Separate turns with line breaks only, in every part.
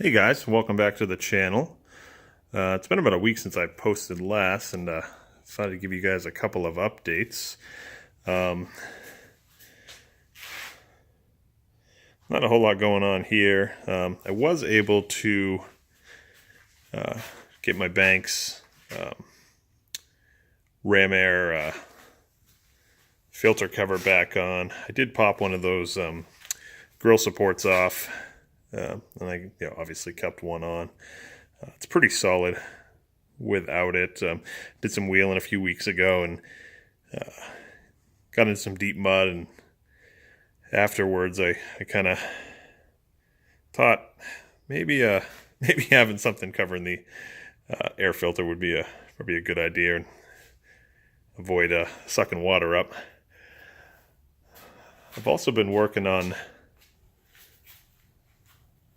Hey guys, welcome back to the channel. It's been about a week since I posted last, and decided to give you guys a couple of updates. Not a whole lot going on here. I was able to get my Banks Ram Air filter cover back on. I did pop one of those grill supports off. And I obviously kept one on. It's pretty solid without it. Did some wheeling a few weeks ago and got into some deep mud, and afterwards I kind of thought maybe having something covering the air filter would be probably a good idea and avoid sucking water up. I've also been working on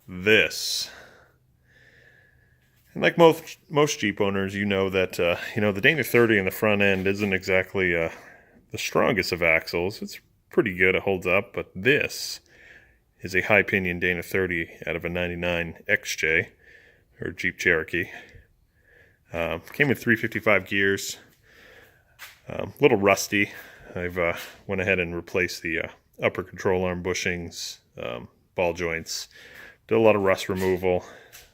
this. And like most Jeep owners, you know that the Dana 30 in the front end isn't exactly the strongest of axles. It's pretty good, it holds up, but this is a high pinion Dana 30 out of a 99 XJ, or Jeep Cherokee. Came with 355 gears. A little rusty. I've went ahead and replaced the upper control arm bushings, ball joints. Did a lot of rust removal.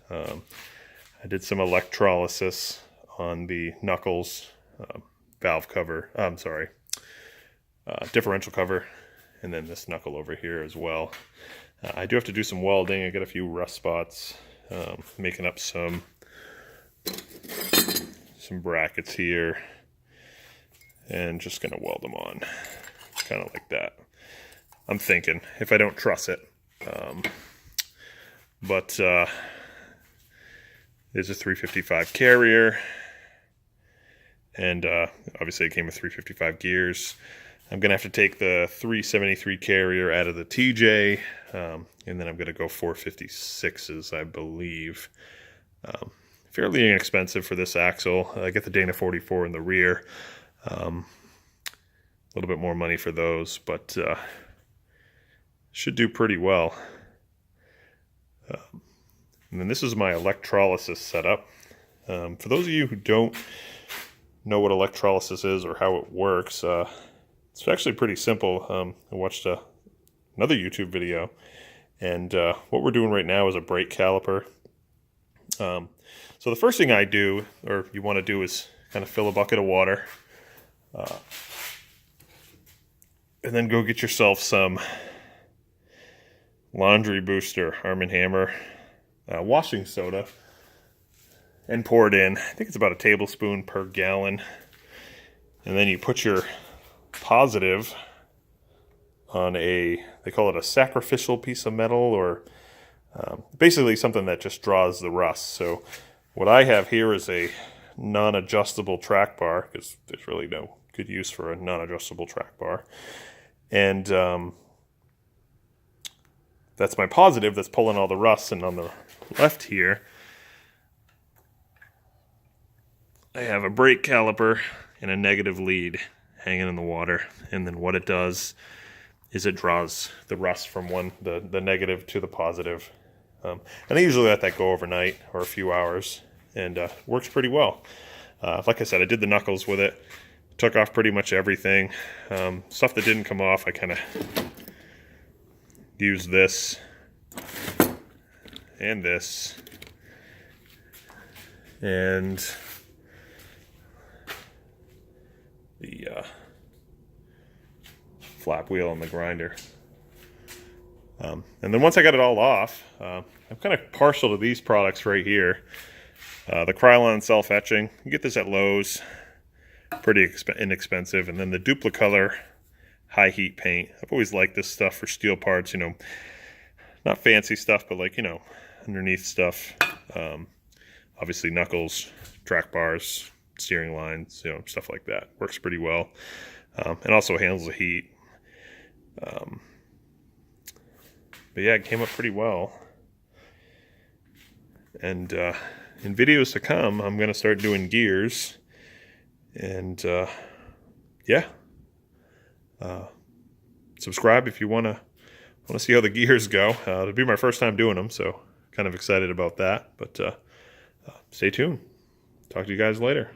I did some electrolysis on the knuckles, valve cover, differential cover, and then this knuckle over here as well. I do have to do some welding. I got a few rust spots, making up some brackets here, and just gonna weld them on, kind of like that. I'm thinking, if I don't truss it. But there's a 355 carrier, and obviously it came with 355 gears. I'm gonna have to take the 373 carrier out of the TJ, and then I'm gonna go 456s, I believe. Fairly inexpensive for this axle. I get the Dana 44 in the rear. A little bit more money for those, but should do pretty well. And then this is my electrolysis setup. For those of you who don't know what electrolysis is or how it works, it's actually pretty simple. I watched another YouTube video, and what we're doing right now is a brake caliper. So the first thing I do, or you want to do, is kind of fill a bucket of water, and then go get yourself some Laundry Booster Arm & Hammer washing soda and pour it in. I think it's about a tablespoon per gallon. And then you put your positive on they call it a sacrificial piece of metal, or basically something that just draws the rust. So what I have here is a non-adjustable track bar, because there's really no good use for a non-adjustable track bar. And that's my positive that's pulling all the rust. And on the left here, I have a brake caliper and a negative lead hanging in the water. And then what it does is it draws the rust from the negative to the positive. And I usually let that go overnight or a few hours, and works pretty well. Like I said, I did the knuckles with it. Took off pretty much everything. Stuff that didn't come off, I kind of used this and this, and the flap wheel on the grinder. And then once I got it all off, I'm kind of partial to these products right here. The Krylon self-etching, you get this at Lowe's, pretty inexpensive. And then the Duplicolor high heat paint. I've always liked this stuff for steel parts, not fancy stuff, but like, underneath stuff. Obviously knuckles, track bars, steering lines, stuff like that. Works pretty well. And also handles the heat. But yeah, it came up pretty well. And in videos to come, I'm going to start doing gears. And yeah. Subscribe if you want to see how the gears go. It'll be my first time doing them, so kind of excited about that. But stay tuned. Talk to you guys later.